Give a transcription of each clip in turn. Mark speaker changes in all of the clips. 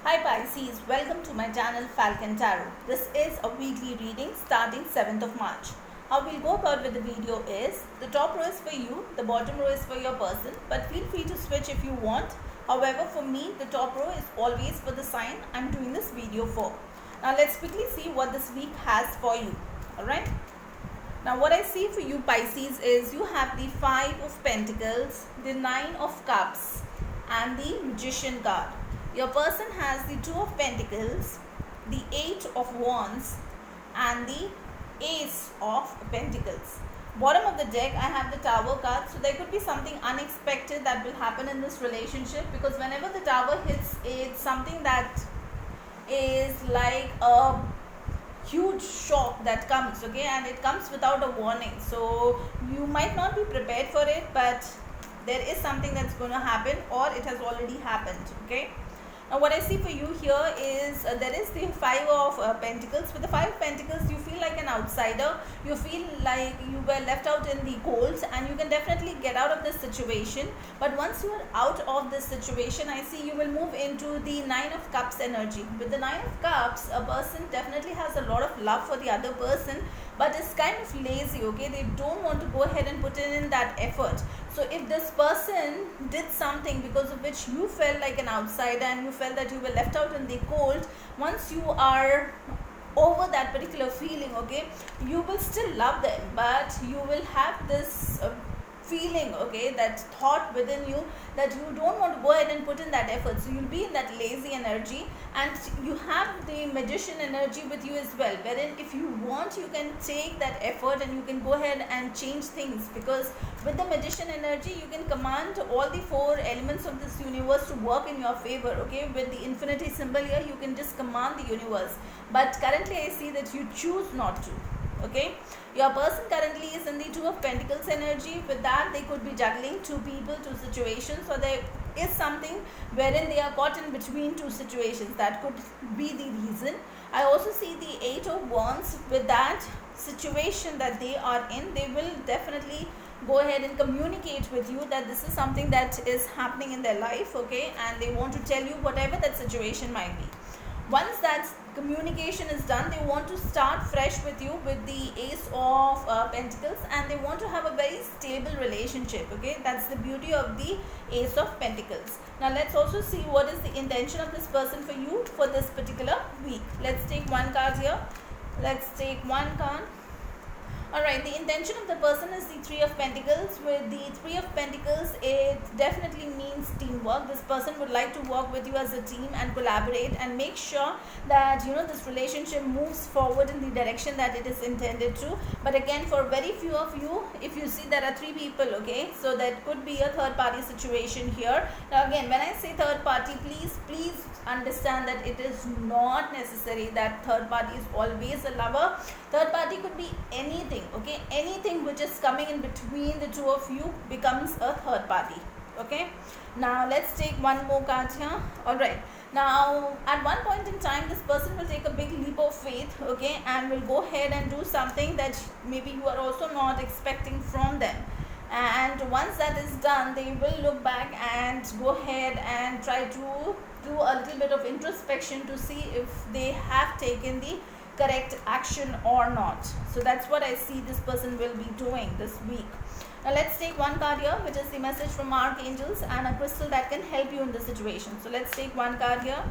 Speaker 1: Hi Pisces, welcome to my channel Falcon Tarot. This is a weekly reading starting 7th of March. How we'll go about with the video is, the top row is for you, the bottom row is for your person, but feel free to switch if you want. However, for me, the top row is always for the sign I'm doing this video for. Now let's quickly see what this week has for you. Alright. Now what I see for you Pisces is you have the 5 of Pentacles, the 9 of Cups and the Magician card. Your person has the 2 of Pentacles, the 8 of Wands and the Ace of Pentacles. Bottom of the deck I have the Tower card, so there could be something unexpected that will happen in this relationship, because whenever the Tower hits, it's something that is like a huge shock that comes, okay, and it comes without a warning, so you might not be prepared for it, but there is something that's going to happen, or it has already happened, okay. Now what I see for you here is there is the 5 of Pentacles. With the 5 of Pentacles, you feel like an outsider. You feel like you were left out in the cold, and you can definitely get out of this situation. But once you are out of this situation, I see you will move into the 9 of Cups energy. With the 9 of Cups, a person definitely has a lot of love for the other person, but is kind of lazy, okay. They don't want to go ahead and put in that effort. So if this person did something because of which you felt like an outsider and you felt that you were left out in the cold, once you are over that particular feeling, okay, you will still love them, but you will have this feeling, okay, that thought within you that you don't want to go ahead and put in that effort, so you'll be in that lazy energy. And you have the Magician energy with you as well, wherein if you want, you can take that effort and you can go ahead and change things, because with the Magician energy you can command all the 4 elements of this universe to work in your favor, okay. With the infinity symbol here, you can just command the universe, but currently I see that you choose not to, okay. Your person currently is in the 2 of Pentacles energy. With that, they could be juggling 2 people, 2 situations, so there is something wherein they are caught in between 2 situations. That could be the reason. I also see the 8 of Wands. With that situation that they are in, they will definitely go ahead and communicate with you that this is something that is happening in their life, okay, and they want to tell you whatever that situation might be. Once that communication is done, they want to start fresh with you with the Ace of Pentacles, and they want to have a very stable relationship, okay. That's the beauty of the Ace of Pentacles. Now let's also see what is the intention of this person for you for this particular week. Let's take one card here. Let's take one card. Alright, the intention of the person is the 3 of Pentacles. With the 3 of Pentacles, it definitely means teamwork. This person would like to work with you as a team and collaborate and make sure that, you know, this relationship moves forward in the direction that it is intended to. But again, for very few of you, if you see there are 3 people, okay, so that could be a third party situation here. Now again, when I say third party, please understand that it is not necessary that third party is always a lover. Third party could be anything, okay. Anything which is coming in between the 2 of you becomes a third party, okay. Now let's take one more card here. Alright, now at one point in time, this person will take a big leap of faith, okay, and will go ahead and do something that maybe you are also not expecting from them. And once that is done, they will look back and go ahead and try to do a little bit of introspection to see if they have taken the correct action or not. So that's what I see this person will be doing this week. Now let's take one card here, which is the message from archangels and a crystal that can help you in this situation. So let's take one card here.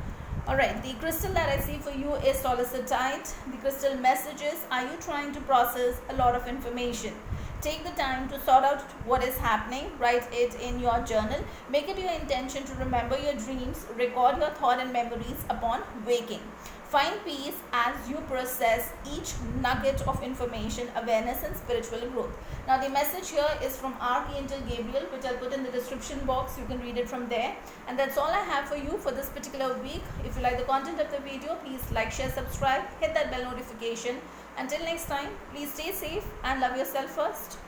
Speaker 1: Alright, the crystal that I see for you is Solicitite. The crystal messages, are you trying to process a lot of information? Take the time to sort out what is happening. Write it in your journal. Make it your intention to remember your dreams. Record your thought and memories upon waking. Find peace as you process each nugget of information, awareness and spiritual growth. Now the message here is from Archangel Gabriel, which I'll put in the description box. You can read it from there. And that's all I have for you for this particular week. If you like the content of the video, please like, share, subscribe, hit that bell notification. Until next time, please stay safe and love yourself first.